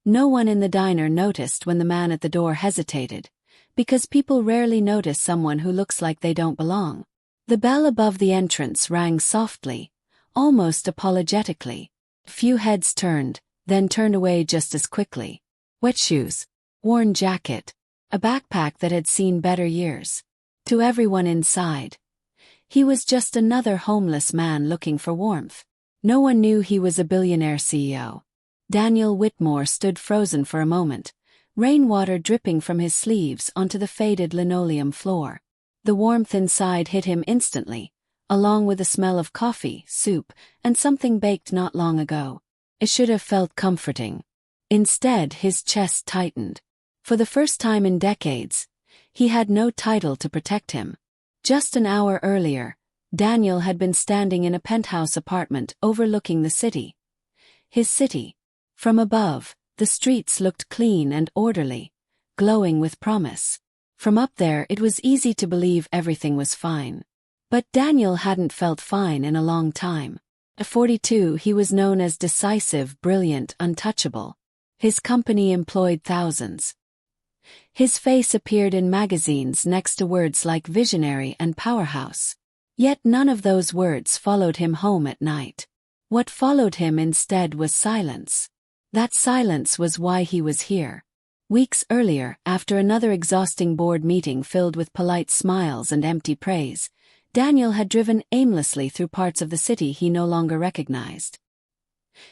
No one in the diner noticed when the man at the door hesitated, because people rarely notice someone who looks like they don't belong. The bell above the entrance rang softly, almost apologetically. Few heads turned, then turned away just as quickly. Wet shoes, worn jacket, a backpack that had seen better years. To everyone inside, he was just another homeless man looking for warmth. No one knew he was a billionaire CEO. Daniel Whitmore stood frozen for a moment, rainwater dripping from his sleeves onto the faded linoleum floor. The warmth inside hit him instantly, along with the smell of coffee, soup, and something baked not long ago. It should have felt comforting. Instead, his chest tightened. For the first time in decades, he had no title to protect him. Just an hour earlier, Daniel had been standing in a penthouse apartment overlooking the city. His city. From above, the streets looked clean and orderly, glowing with promise. From up there it was easy to believe everything was fine. But Daniel hadn't felt fine in a long time. At 42 he was known as decisive, brilliant, untouchable. His company employed thousands. His face appeared in magazines next to words like visionary and powerhouse. Yet none of those words followed him home at night. What followed him instead was silence. That silence was why he was here. Weeks earlier, after another exhausting board meeting filled with polite smiles and empty praise, Daniel had driven aimlessly through parts of the city he no longer recognized.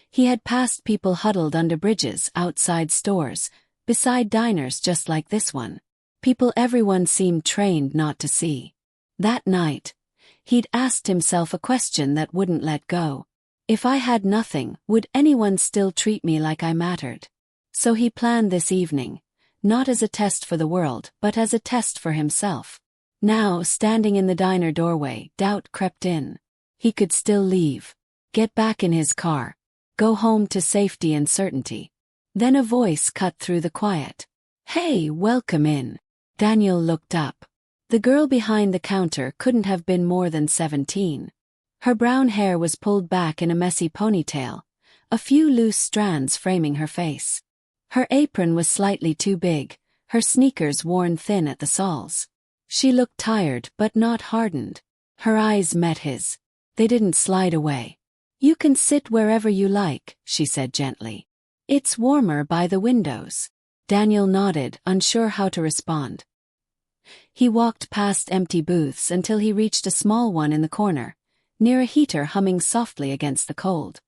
He had passed people huddled under bridges, outside stores, beside diners just like this one. People everyone seemed trained not to see. That night, he'd asked himself a question that wouldn't let go. If I had nothing, would anyone still treat me like I mattered? So he planned this evening, not as a test for the world, but as a test for himself. Now, standing in the diner doorway, doubt crept in. He could still leave, get back in his car, go home to safety and certainty. Then a voice cut through the quiet. "Hey, welcome in." Daniel looked up. The girl behind the counter couldn't have been more than 17. Her brown hair was pulled back in a messy ponytail, a few loose strands framing her face. Her apron was slightly too big, her sneakers worn thin at the soles. She looked tired but not hardened. Her eyes met his. They didn't slide away. "You can sit wherever you like," she said gently. "It's warmer by the windows." Daniel nodded, unsure how to respond. He walked past empty booths until he reached a small one in the corner, near a heater humming softly against the cold.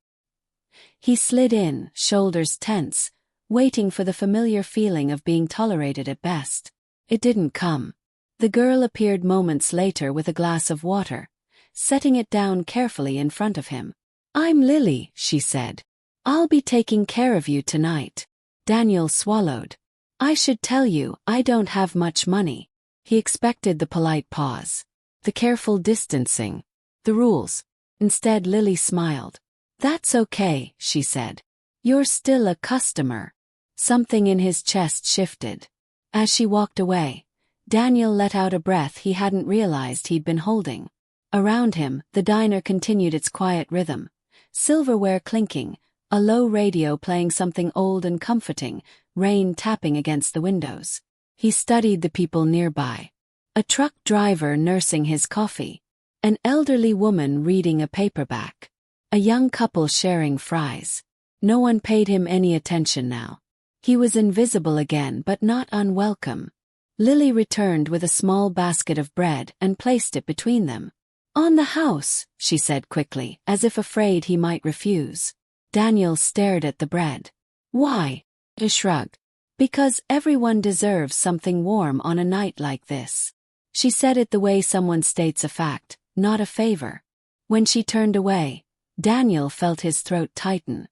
He slid in, shoulders tense, waiting for the familiar feeling of being tolerated at best. It didn't come. The girl appeared moments later with a glass of water, setting it down carefully in front of him. "I'm Lily," she said. "I'll be taking care of you tonight." Daniel swallowed. "I should tell you, I don't have much money." He expected the polite pause, the careful distancing, the rules. Instead, Lily smiled. "That's okay," she said. "You're still a customer." Something in his chest shifted. As she walked away, Daniel let out a breath he hadn't realized he'd been holding. Around him, the diner continued its quiet rhythm. Silverware clinking, a low radio playing something old and comforting, rain tapping against the windows. He studied the people nearby. A truck driver nursing his coffee. An elderly woman reading a paperback. A young couple sharing fries. No one paid him any attention now. He was invisible again but not unwelcome. Lily returned with a small basket of bread and placed it between them. "On the house," she said quickly, as if afraid he might refuse. Daniel stared at the bread. "Why?" He shrugged. "Because everyone deserves something warm on a night like this." She said it the way someone states a fact, not a favor. When she turned away, Daniel felt his throat tighten.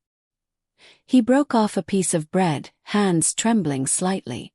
He broke off a piece of bread, hands trembling slightly.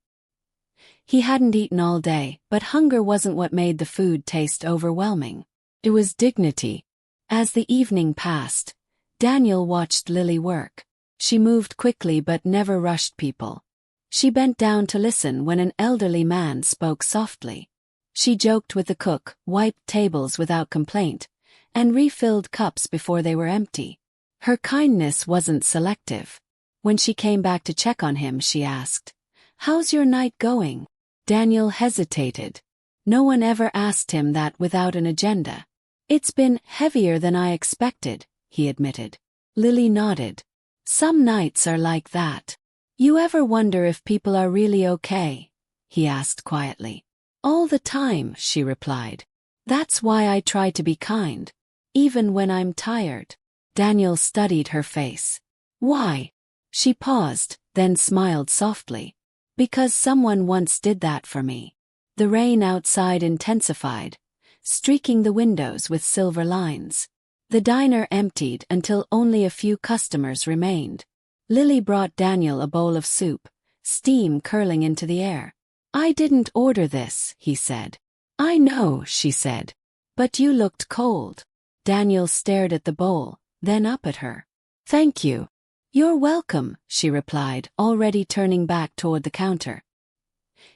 He hadn't eaten all day, but hunger wasn't what made the food taste overwhelming. It was dignity. As the evening passed, Daniel watched Lily work. She moved quickly but never rushed people. She bent down to listen when an elderly man spoke softly. She joked with the cook, wiped tables without complaint, and refilled cups before they were empty. Her kindness wasn't selective. When she came back to check on him, she asked, "How's your night going?" Daniel hesitated. No one ever asked him that without an agenda. "It's been heavier than I expected," he admitted. Lily nodded. "Some nights are like that. You ever wonder if people are really okay?" he asked quietly. "All the time," she replied. "That's why I try to be kind, even when I'm tired." Daniel studied her face. "Why?" She paused, then smiled softly. "Because someone once did that for me." The rain outside intensified, streaking the windows with silver lines. The diner emptied until only a few customers remained. Lily brought Daniel a bowl of soup, steam curling into the air. "I didn't order this," he said. "I know," she said. "But you looked cold." Daniel stared at the bowl, then up at her. "Thank you." "You're welcome," she replied, already turning back toward the counter.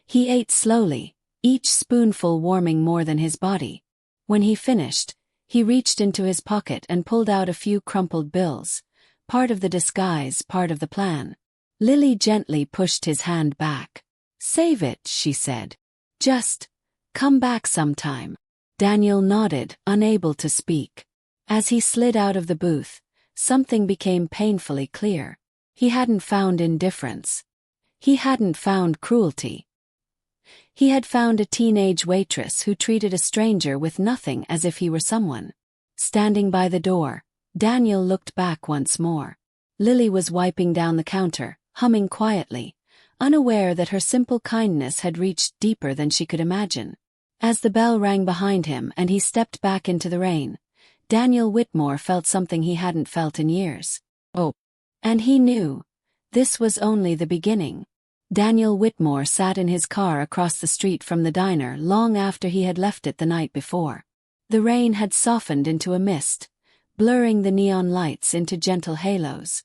He ate slowly, each spoonful warming more than his body. When he finished, he reached into his pocket and pulled out a few crumpled bills, part of the disguise, part of the plan. Lily gently pushed his hand back. "Save it," she said. "Just come back sometime." Daniel nodded, unable to speak. As he slid out of the booth, something became painfully clear. He hadn't found indifference. He hadn't found cruelty. He had found a teenage waitress who treated a stranger with nothing, as if he were someone. Standing by the door, Daniel looked back once more. Lily was wiping down the counter, humming quietly, unaware that her simple kindness had reached deeper than she could imagine. As the bell rang behind him and he stepped back into the rain, Daniel Whitmore felt something he hadn't felt in years. Oh. And he knew. This was only the beginning. Daniel Whitmore sat in his car across the street from the diner long after he had left it the night before. The rain had softened into a mist, blurring the neon lights into gentle halos.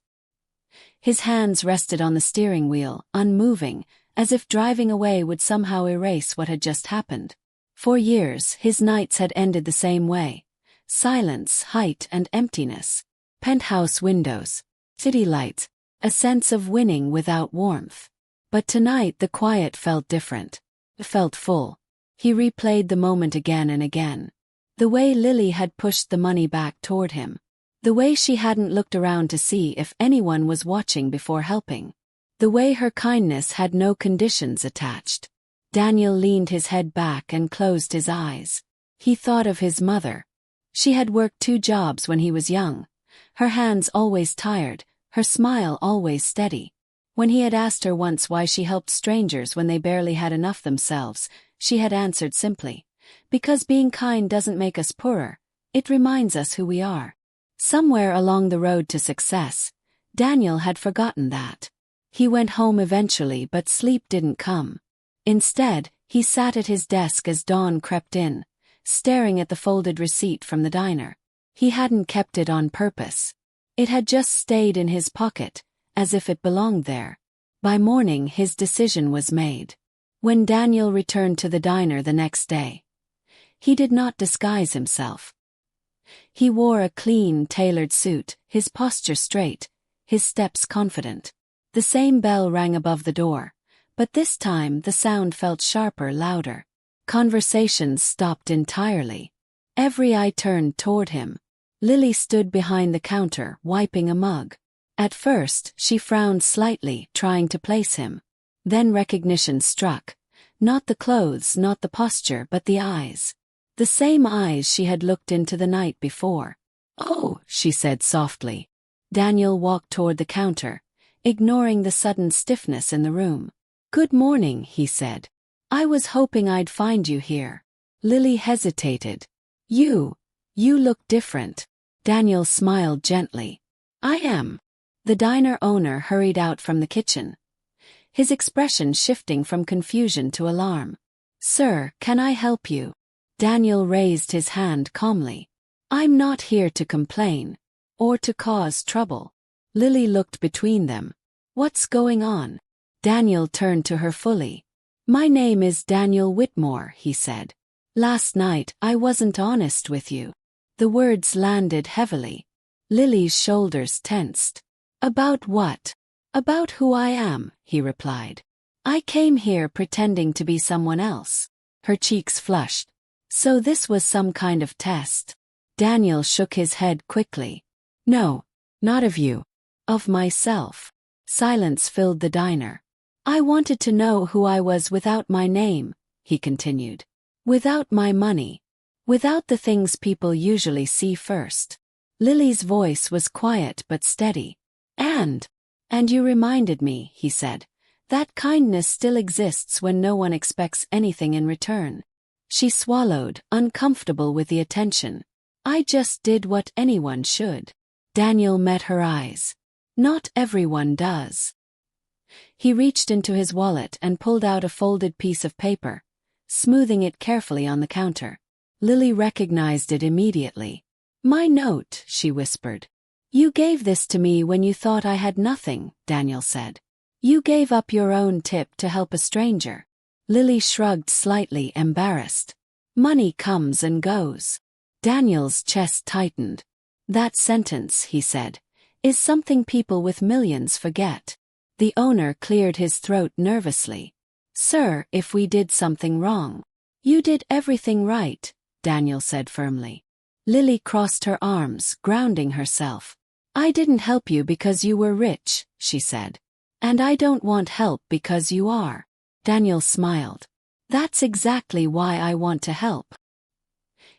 His hands rested on the steering wheel, unmoving, as if driving away would somehow erase what had just happened. For years, his nights had ended the same way. Silence, height, and emptiness. Penthouse windows, city lights, a sense of winning without warmth. But tonight the quiet felt different. It felt full. He replayed the moment again and again. The way Lily had pushed the money back toward him. The way she hadn't looked around to see if anyone was watching before helping. The way her kindness had no conditions attached. Daniel leaned his head back and closed his eyes. He thought of his mother. She had worked 2 jobs when he was young. Her hands always tired, her smile always steady. When he had asked her once why she helped strangers when they barely had enough themselves, she had answered simply, "Because being kind doesn't make us poorer, it reminds us who we are." Somewhere along the road to success, Daniel had forgotten that. He went home eventually, but sleep didn't come. Instead, he sat at his desk as dawn crept in, staring at the folded receipt from the diner. He hadn't kept it on purpose. It had just stayed in his pocket, as if it belonged there. By morning, his decision was made. When Daniel returned to the diner the next day, he did not disguise himself. He wore a clean, tailored suit, his posture straight, his steps confident. The same bell rang above the door, but this time the sound felt sharper, louder. Conversations stopped entirely. Every eye turned toward him. Lily stood behind the counter, wiping a mug. At first, she frowned slightly, trying to place him. Then recognition struck. Not the clothes, not the posture, but the eyes. The same eyes she had looked into the night before. "Oh," she said softly. Daniel walked toward the counter, ignoring the sudden stiffness in the room. "Good morning," he said. "I was hoping I'd find you here." Lily hesitated. You look different." Daniel smiled gently. "I am." The diner owner hurried out from the kitchen, his expression shifting from confusion to alarm. "Sir, can I help you?" Daniel raised his hand calmly. "I'm not here to complain, or to cause trouble." Lily looked between them. "What's going on?" Daniel turned to her fully. "My name is Daniel Whitmore," he said. "Last night, I wasn't honest with you." The words landed heavily. Lily's shoulders tensed. "About what?" About who I am, he replied. I came here pretending to be someone else. Her cheeks flushed. So this was some kind of test. Daniel shook his head quickly. No, not of you. Of myself. Silence filled the diner. I wanted to know who I was without my name, he continued. Without my money. Without the things people usually see first. Lily's voice was quiet but steady. And you reminded me, he said, that kindness still exists when no one expects anything in return. She swallowed, uncomfortable with the attention. I just did what anyone should. Daniel met her eyes. Not everyone does. He reached into his wallet and pulled out a folded piece of paper, smoothing it carefully on the counter. Lily recognized it immediately. My note, she whispered. You gave this to me when you thought I had nothing, Daniel said. You gave up your own tip to help a stranger. Lily shrugged slightly, embarrassed. Money comes and goes. Daniel's chest tightened. That sentence, he said, is something people with millions forget. The owner cleared his throat nervously. Sir, if we did something wrong. You did everything right, Daniel said firmly. Lily crossed her arms, grounding herself. I didn't help you because you were rich, she said. And I don't want help because you are. Daniel smiled. That's exactly why I want to help.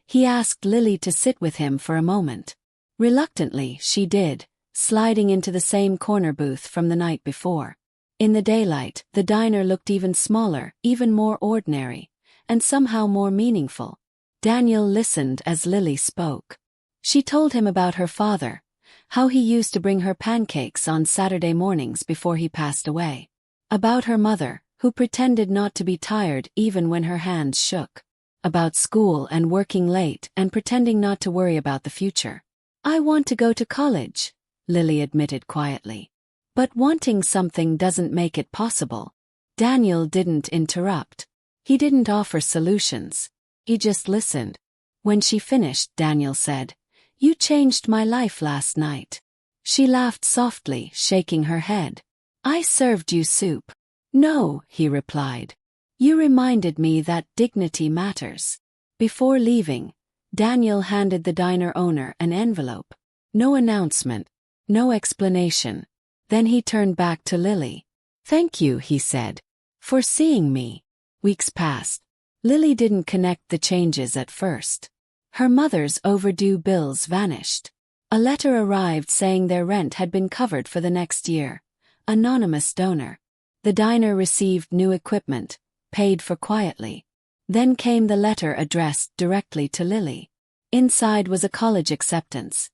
He asked Lily to sit with him for a moment. Reluctantly, she did, sliding into the same corner booth from the night before. In the daylight, the diner looked even smaller, even more ordinary, and somehow more meaningful. Daniel listened as Lily spoke. She told him about her father, how he used to bring her pancakes on Saturday mornings before he passed away. About her mother, who pretended not to be tired even when her hands shook. About school and working late and pretending not to worry about the future. I want to go to college, Lily admitted quietly. But wanting something doesn't make it possible. Daniel didn't interrupt. He didn't offer solutions. He just listened. When she finished, Daniel said, You changed my life last night. She laughed softly, shaking her head. I served you soup. No, he replied. You reminded me that dignity matters. Before leaving, Daniel handed the diner owner an envelope. No announcement, no explanation. Then he turned back to Lily. Thank you, he said, for seeing me. Weeks passed. Lily didn't connect the changes at first. Her mother's overdue bills vanished. A letter arrived saying their rent had been covered for the next year. Anonymous donor. The diner received new equipment, paid for quietly. Then came the letter addressed directly to Lily. Inside was a college acceptance,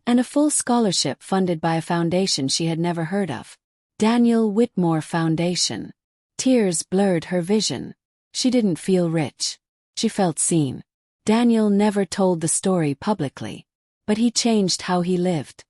and a full scholarship funded by a foundation she had never heard of. Daniel Whitmore Foundation. Tears blurred her vision. She didn't feel rich. She felt seen. Daniel never told the story publicly, but he changed how he lived.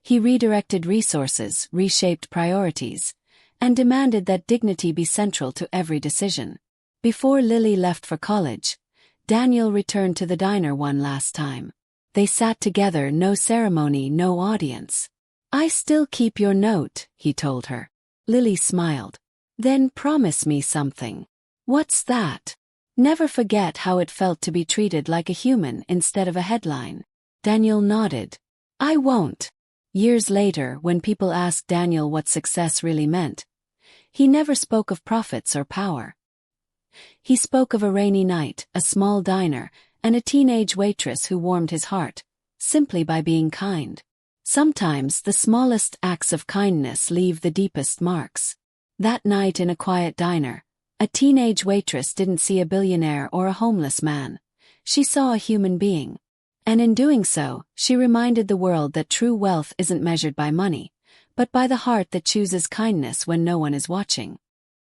He redirected resources, reshaped priorities, and demanded that dignity be central to every decision. Before Lily left for college, Daniel returned to the diner one last time. They sat together, no ceremony, no audience. I still keep your note, he told her. Lily smiled. Then promise me something. What's that? Never forget how it felt to be treated like a human instead of a headline. Daniel nodded. I won't. Years later, when people asked Daniel what success really meant, he never spoke of profits or power. He spoke of a rainy night, a small diner, and a teenage waitress who warmed his heart, simply by being kind. Sometimes the smallest acts of kindness leave the deepest marks. That night in a quiet diner, a teenage waitress didn't see a billionaire or a homeless man. She saw a human being. And in doing so, she reminded the world that true wealth isn't measured by money, but by the heart that chooses kindness when no one is watching.